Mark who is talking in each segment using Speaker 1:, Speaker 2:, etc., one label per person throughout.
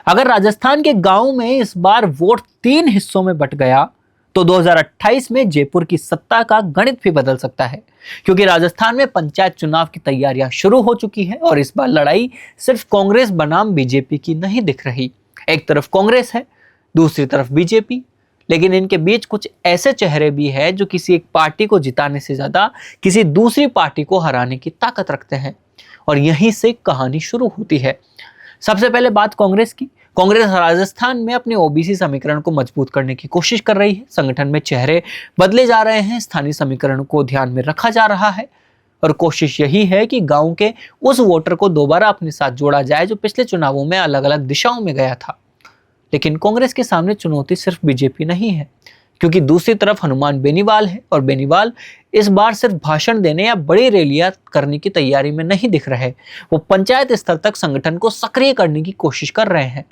Speaker 1: अगर राजस्थान के गांव में इस बार वोट 3 हिस्सों में बंट गया तो 2028 में जयपुर की सत्ता का गणित भी बदल सकता है, क्योंकि राजस्थान में पंचायत चुनाव की तैयारियां शुरू हो चुकी है और इस बार लड़ाई सिर्फ कांग्रेस बनाम बीजेपी की नहीं दिख रही। एक तरफ कांग्रेस है, दूसरी तरफ बीजेपी, लेकिन इनके बीच कुछ ऐसे चेहरे भी हैं जो किसी एक पार्टी को जिताने से ज्यादा किसी दूसरी पार्टी को हराने की ताकत रखते हैं, और यहीं से कहानी शुरू होती है। सबसे पहले बात कांग्रेस की। कांग्रेस राजस्थान में अपने ओबीसी समीकरण को मजबूत करने की कोशिश कर रही है। संगठन में चेहरे बदले जा रहे हैं, स्थानीय समीकरण को ध्यान में रखा जा रहा है और कोशिश यही है कि गांव के उस वोटर को दोबारा अपने साथ जोड़ा जाए जो पिछले चुनावों में अलग अलग दिशाओं में गया था। लेकिन कांग्रेस के सामने चुनौती सिर्फ बीजेपी नहीं है, क्योंकि दूसरी तरफ हनुमान बेनीवाल है और बेनीवाल इस बार सिर्फ भाषण देने या बड़ी रैलियां करने की तैयारी में नहीं दिख रहे। वो पंचायत स्तर तक संगठन को सक्रिय करने की कोशिश कर रहे हैं।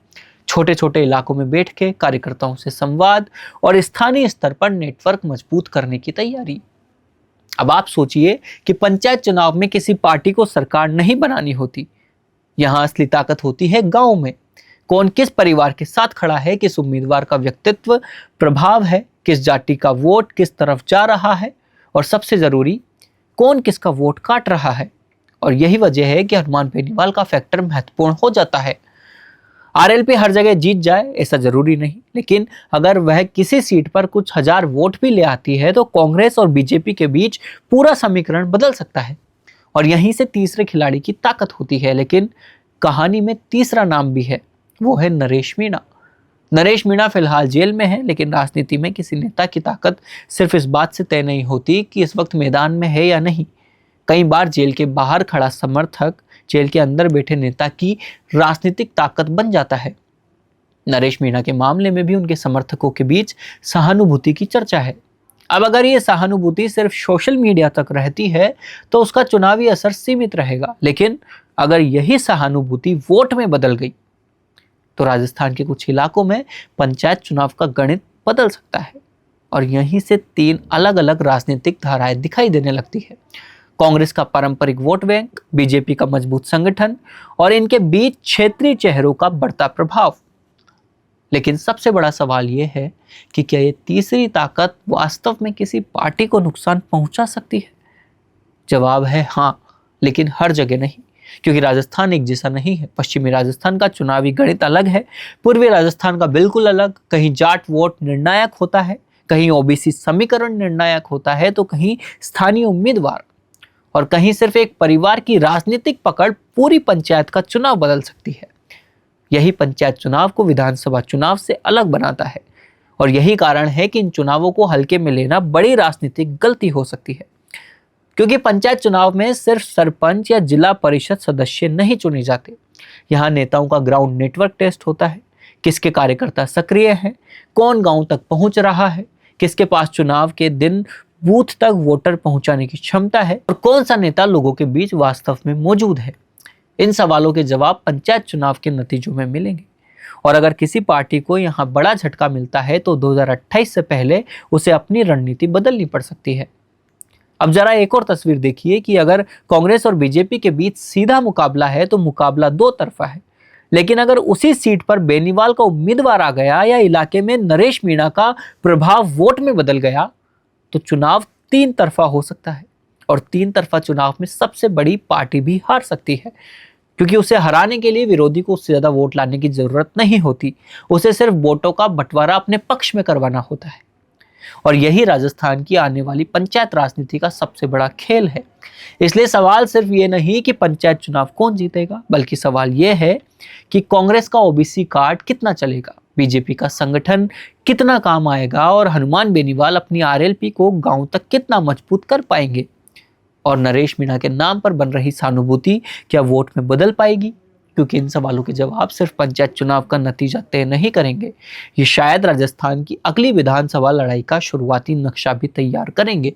Speaker 1: छोटे छोटे इलाकों में बैठ के कार्यकर्ताओं से संवाद और स्थानीय स्तर पर नेटवर्क मजबूत करने की तैयारी। अब आप सोचिए कि पंचायत चुनाव में किसी पार्टी को सरकार नहीं बनानी होती। यहाँ असली ताकत होती है गाँव में। कौन किस परिवार के साथ खड़ा है, किस उम्मीदवार का व्यक्तित्व प्रभाव है, किस जाति का वोट किस तरफ जा रहा है, और सबसे जरूरी कौन किसका वोट काट रहा है। और यही वजह है कि हनुमान बेनीवाल का फैक्टर महत्वपूर्ण हो जाता है। आरएलपी हर जगह जीत जाए ऐसा जरूरी नहीं, लेकिन अगर वह किसी सीट पर कुछ हजार वोट भी ले आती है तो कांग्रेस और बीजेपी के बीच पूरा समीकरण बदल सकता है। और यहीं से तीसरे खिलाड़ी की ताकत होती है। लेकिन कहानी में तीसरा नाम भी है, वो है नरेश मीणा। नरेश मीणा फिलहाल जेल में है, लेकिन राजनीति में किसी नेता की ताकत सिर्फ इस बात से तय नहीं होती कि इस वक्त मैदान में है या नहीं। कई बार जेल के बाहर खड़ा समर्थक जेल के अंदर बैठे नेता की राजनीतिक ताकत बन जाता है। नरेश मीणा के मामले में भी उनके समर्थकों के बीच सहानुभूति की चर्चा है। अब अगर ये सहानुभूति सिर्फ सोशल मीडिया तक रहती है तो उसका चुनावी असर सीमित रहेगा, लेकिन अगर यही सहानुभूति वोट में बदल गई तो राजस्थान के कुछ इलाकों में पंचायत चुनाव का गणित बदल सकता है। और यहीं से 3 अलग अलग राजनीतिक धाराएं दिखाई देने लगती है। कांग्रेस का पारंपरिक वोट बैंक, बीजेपी का मजबूत संगठन और इनके बीच क्षेत्रीय चेहरों का बढ़ता प्रभाव। लेकिन सबसे बड़ा सवाल यह है कि क्या ये तीसरी ताकत वास्तव में किसी पार्टी को नुकसान पहुंचा सकती है? जवाब है हाँ, लेकिन हर जगह नहीं, क्योंकि राजस्थान एक जैसा नहीं है। पश्चिमी राजस्थान का चुनावी गणित अलग है, पूर्वी राजस्थान का बिल्कुल अलग। कहीं जाट वोट निर्णायक होता है, कहीं ओबीसी समीकरण निर्णायक होता है, तो कहीं स्थानीय उम्मीदवार, और कहीं सिर्फ एक परिवार की राजनीतिक पकड़ पूरी पंचायत का चुनाव बदल सकती है। यही पंचायत चुनाव को विधानसभा चुनाव से अलग बनाता है, और यही कारण है कि इन चुनावों को हल्के में लेना बड़ी राजनीतिक गलती हो सकती है। क्योंकि पंचायत चुनाव में सिर्फ सरपंच या जिला परिषद सदस्य नहीं चुने जाते। यहाँ नेताओं का ग्राउंड नेटवर्क टेस्ट होता है। किसके कार्यकर्ता सक्रिय हैं, कौन गांव तक पहुंच रहा है, किसके पास चुनाव के दिन बूथ तक वोटर पहुंचाने की क्षमता है, और कौन सा नेता लोगों के बीच वास्तव में मौजूद है। इन सवालों के जवाब पंचायत चुनाव के नतीजों में मिलेंगे। और अगर किसी पार्टी को यहाँ बड़ा झटका मिलता है तो 2028 से पहले उसे अपनी रणनीति बदलनी पड़ सकती है। अब जरा एक और तस्वीर देखिए कि अगर कांग्रेस और बीजेपी के बीच सीधा मुकाबला है तो मुकाबला 2 तरफा है। लेकिन अगर उसी सीट पर बेनीवाल का उम्मीदवार आ गया या इलाके में नरेश मीणा का प्रभाव वोट में बदल गया तो चुनाव 3 तरफा हो सकता है। और 3 तरफा चुनाव में सबसे बड़ी पार्टी भी हार सकती है, क्योंकि उसे हराने के लिए विरोधी को उससे ज्यादा वोट लाने की जरूरत नहीं होती। उसे सिर्फ वोटों का बंटवारा अपने पक्ष में करवाना होता है। और यही राजस्थान की आने वाली पंचायत राजनीति का सबसे बड़ा खेल है। इसलिए सवाल सिर्फ ये नहीं कि पंचायत चुनाव कौन जीतेगा, बल्कि सवाल ये है कि कांग्रेस का ओबीसी कार्ड कितना चलेगा, बीजेपी का संगठन कितना काम आएगा, और हनुमान बेनीवाल अपनी आरएलपी को गांव तक कितना मजबूत कर पाएंगे। और नरेश मीणा के नाम पर बन रही सहानुभूति क्या वोट में बदल पाएगी? क्योंकि इन सवालों के जवाब सिर्फ पंचायत चुनाव का नतीजा तय नहीं करेंगे, ये शायद राजस्थान की अगली विधानसभा लड़ाई का शुरुआती नक्शा भी तैयार करेंगे।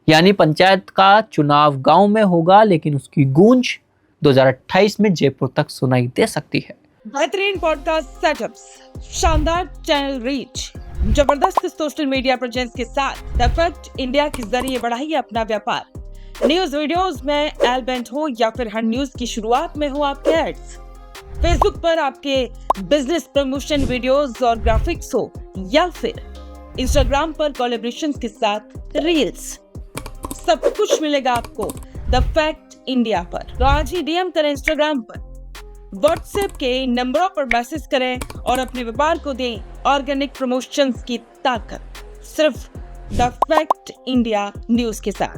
Speaker 1: यानी पंचायत का चुनाव गांव में होगा, लेकिन उसकी गूंज 2028 में जयपुर तक सुनाई दे सकती है।
Speaker 2: बेहतरीन पॉडकास्ट सेटअप्स, शानदार चैनल रीच, जबरदस्त सोशल मीडिया प्रेजेंस के साथ द फैक्ट इंडिया के जरिए बढ़ाइए अपना व्यापार। न्यूज वीडियोस में एल बेंट हो या फिर हर न्यूज की शुरुआत में हो आपके एड्स। फेसबुक पर आपके बिजनेस प्रमोशन वीडियोस और ग्राफिक्स हो, या फिर इंस्टाग्राम पर कोलैबोरेशंस के साथ रील्स, सब कुछ मिलेगा आपको द फैक्ट इंडिया पर। तो आज ही डीएम करें इंस्टाग्राम पर, व्हाट्सएप के नंबरों पर मैसेज करें और अपने व्यापार को दें ऑर्गेनिक प्रमोशंस की ताकत, सिर्फ द फैक्ट इंडिया न्यूज के साथ।